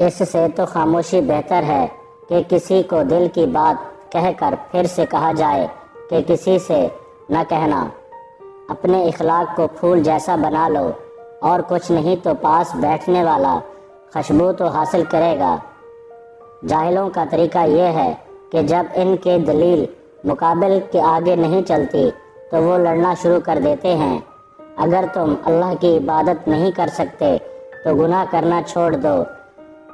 اس سے تو خاموشی بہتر ہے کہ کسی کو دل کی بات کہہ کر پھر سے کہا جائے کہ کسی سے نہ کہنا۔ اپنے اخلاق کو پھول جیسا بنا لو، اور کچھ نہیں تو پاس بیٹھنے والا خوشبو تو حاصل کرے گا۔ جاہلوں کا طریقہ یہ ہے کہ جب ان کے دلیل مقابل کے آگے نہیں چلتی تو وہ لڑنا شروع کر دیتے ہیں۔ اگر تم اللہ کی عبادت نہیں کر سکتے تو گناہ کرنا چھوڑ دو۔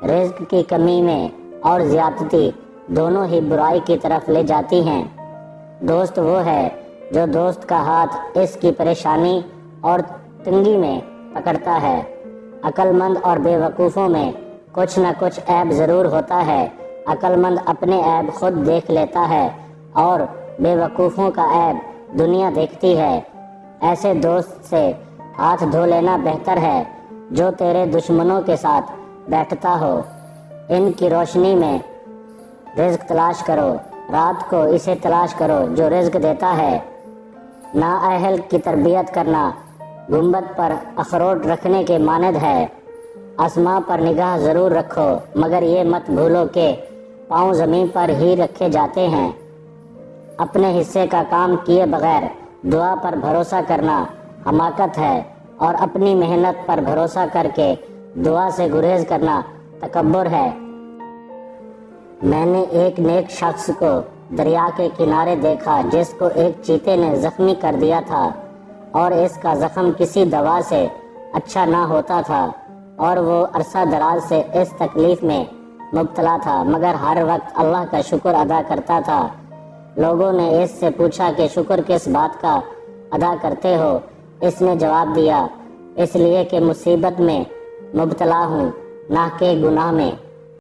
رزق کی کمی میں اور زیادتی دونوں ہی برائی کی طرف لے جاتی ہیں۔ دوست وہ ہے جو دوست کا ہاتھ اس کی پریشانی اور تنگی میں پکڑتا ہے۔ عقل مند اور بے وقوفوں میں کچھ نہ کچھ عیب ضرور ہوتا ہے۔ عقل مند اپنے عیب خود دیکھ لیتا ہے اور بے وقوفوں کا عیب دنیا دیکھتی ہے۔ ایسے دوست سے ہاتھ دھو لینا بہتر ہے جو تیرے دشمنوں کے ساتھ بیٹھتا ہو۔ ان کی روشنی میں رزق تلاش کرو، رات کو اسے تلاش کرو جو رزق دیتا ہے۔ نااہل کی تربیت کرنا گنبد پر اخروٹ رکھنے کے مانند ہے۔ آسماں پر نگاہ ضرور رکھو، مگر یہ مت بھولو کہ پاؤں زمین پر ہی رکھے جاتے ہیں۔ اپنے حصے کا کام کیے بغیر دعا پر بھروسہ کرنا حماقت ہے، اور اپنی محنت پر بھروسہ کر کے دعا سے گریز کرنا تکبر ہے۔ میں نے ایک نیک شخص کو دریا کے کنارے دیکھا جس کو ایک چیتے نے زخمی کر دیا تھا، اور اس کا زخم کسی دوا سے اچھا نہ ہوتا تھا، اور وہ عرصہ دراز سے اس تکلیف میں مبتلا تھا، مگر ہر وقت اللہ کا شکر ادا کرتا تھا۔ لوگوں نے اس سے پوچھا کہ شکر کس بات کا ادا کرتے ہو؟ اس نے جواب دیا، اس لیے کہ مصیبت میں مبتلا ہوں، نہ کہ گناہ میں۔